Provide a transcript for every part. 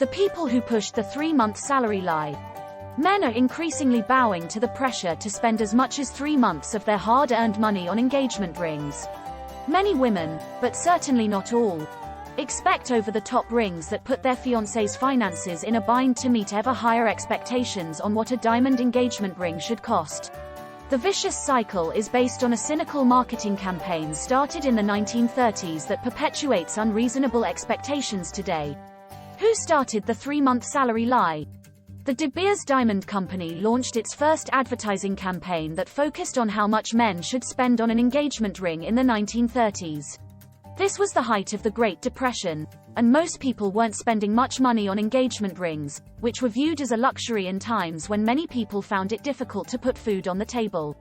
The people who pushed the 3-month salary lie. Men are increasingly bowing to the pressure to spend as much as 3 months of their hard-earned money on engagement rings. Many women, but certainly not all, expect over-the-top rings that put their fiancés' finances in a bind to meet ever higher expectations on what a diamond engagement ring should cost. The vicious cycle is based on a cynical marketing campaign started in the 1930s that perpetuates unreasonable expectations today. Who started the 3-month salary lie? The DeBeers Diamond Company launched its first advertising campaign that focused on how much men should spend on an engagement ring in the 1930s. This was the height of the Great Depression, and most people weren't spending much money on engagement rings, which were viewed as a luxury in times when many people found it difficult to put food on the table.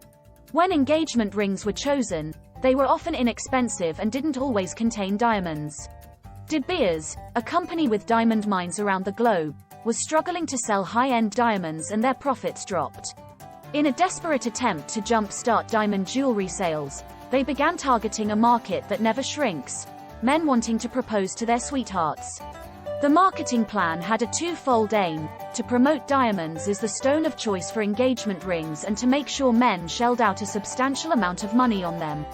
When engagement rings were chosen, they were often inexpensive and didn't always contain diamonds. DeBeers, a company with diamond mines around the globe, was struggling to sell high-end diamonds and their profits dropped. In a desperate attempt to jump-start diamond jewelry sales, they began targeting a market that never shrinks: men wanting to propose to their sweethearts. The marketing plan had a two-fold aim: to promote diamonds as the stone of choice for engagement rings and to make sure men shelled out a substantial amount of money on them.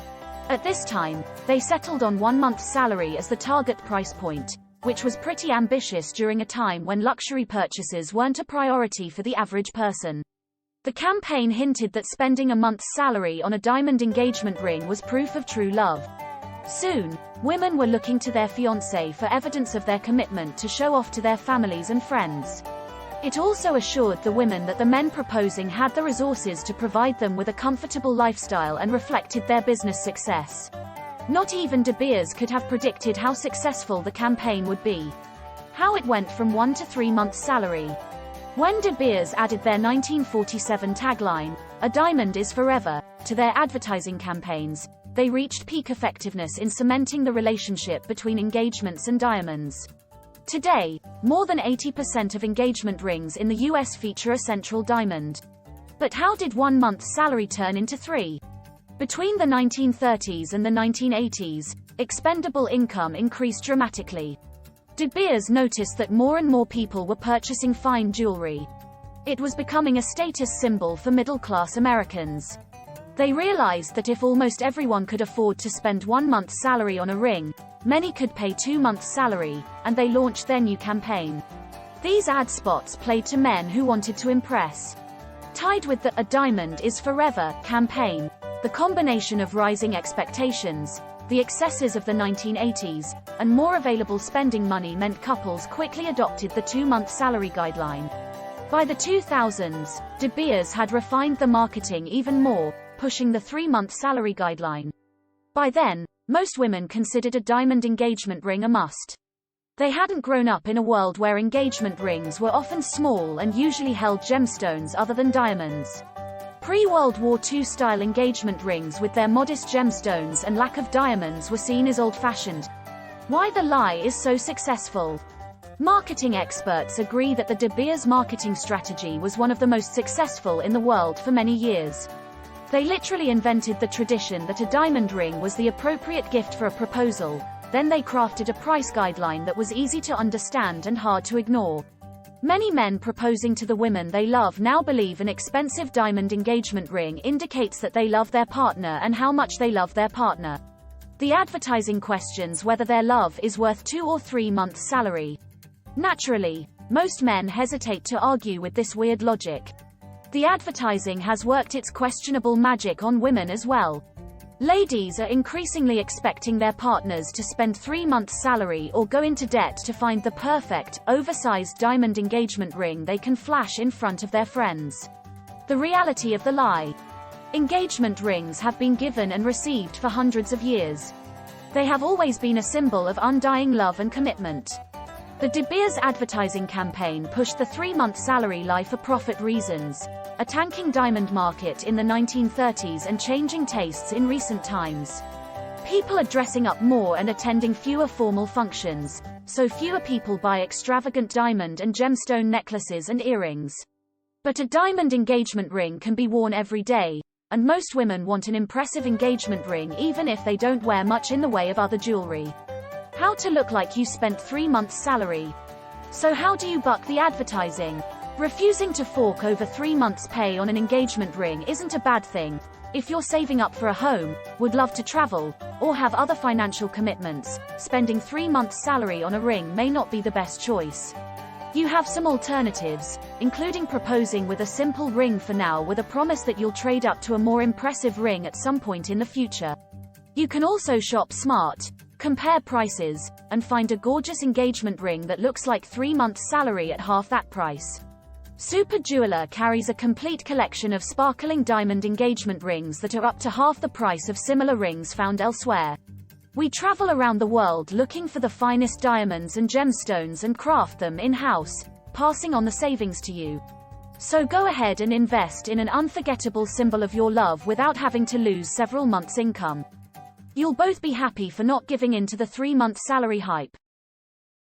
At this time, they settled on 1 month's salary as the target price point, which was pretty ambitious during a time when luxury purchases weren't a priority for the average person. The campaign hinted that spending a month's salary on a diamond engagement ring was proof of true love. Soon, women were looking to their fiancé for evidence of their commitment to show off to their families and friends. It also assured the women that the men proposing had the resources to provide them with a comfortable lifestyle and reflected their business success. Not even DeBeers could have predicted how successful the campaign would be. How it went from 1 to 3 months' salary. When DeBeers added their 1947 tagline, "A diamond is forever," to their advertising campaigns, they reached peak effectiveness in cementing the relationship between engagements and diamonds. Today, more than 80% of engagement rings in the US feature a central diamond. But how did 1 month's salary turn into 3? Between the 1930s and the 1980s, expendable income increased dramatically. DeBeers noticed that more and more people were purchasing fine jewelry. It was becoming a status symbol for middle-class Americans. They realized that if almost everyone could afford to spend 1 month's salary on a ring, many could pay 2 months' salary, and they launched their new campaign. These ad spots played to men who wanted to impress. Tied with the "A diamond is forever" campaign, the combination of rising expectations, the excesses of the 1980s, and more available spending money meant couples quickly adopted the 2-month salary guideline. By the 2000s, DeBeers had refined the marketing even more, pushing the 3-month salary guideline. By then, most women considered a diamond engagement ring a must. They hadn't grown up in a world where engagement rings were often small and usually held gemstones other than diamonds. Pre-World War II style engagement rings with their modest gemstones and lack of diamonds were seen as old-fashioned. Why the lie is so successful? Marketing experts agree that the DeBeers marketing strategy was one of the most successful in the world for many years. They literally invented the tradition that a diamond ring was the appropriate gift for a proposal. Then they crafted a price guideline that was easy to understand and hard to ignore. Many men proposing to the women they love now believe an expensive diamond engagement ring indicates that they love their partner and how much they love their partner. The advertising questions whether their love is worth 2 or 3 months' salary. Naturally, most men hesitate to argue with this weird logic. The advertising has worked its questionable magic on women as well. Ladies are increasingly expecting their partners to spend 3 months' salary or go into debt to find the perfect, oversized diamond engagement ring they can flash in front of their friends. The reality of the lie. Engagement rings have been given and received for hundreds of years. They have always been a symbol of undying love and commitment. The DeBeers advertising campaign pushed the 3-month salary lie for profit reasons, a tanking diamond market in the 1930s and changing tastes in recent times. People are dressing up more and attending fewer formal functions, so fewer people buy extravagant diamond and gemstone necklaces and earrings. But a diamond engagement ring can be worn every day, and most women want an impressive engagement ring even if they don't wear much in the way of other jewelry. How to look like you spent 3 months' salary. So how do you buck the advertising? Refusing to fork over 3 months' pay on an engagement ring isn't a bad thing. If you're saving up for a home, would love to travel, or have other financial commitments, spending 3 months' salary on a ring may not be the best choice. You have some alternatives, including proposing with a simple ring for now with a promise that you'll trade up to a more impressive ring at some point in the future. You can also shop smart, compare prices, and find a gorgeous engagement ring that looks like 3 months' salary at half that price. SuperJeweler carries a complete collection of sparkling diamond engagement rings that are up to half the price of similar rings found elsewhere. We travel around the world looking for the finest diamonds and gemstones and craft them in-house, passing on the savings to you. So go ahead and invest in an unforgettable symbol of your love without having to lose several months' income. You'll both be happy for not giving in to the 3-month salary hype.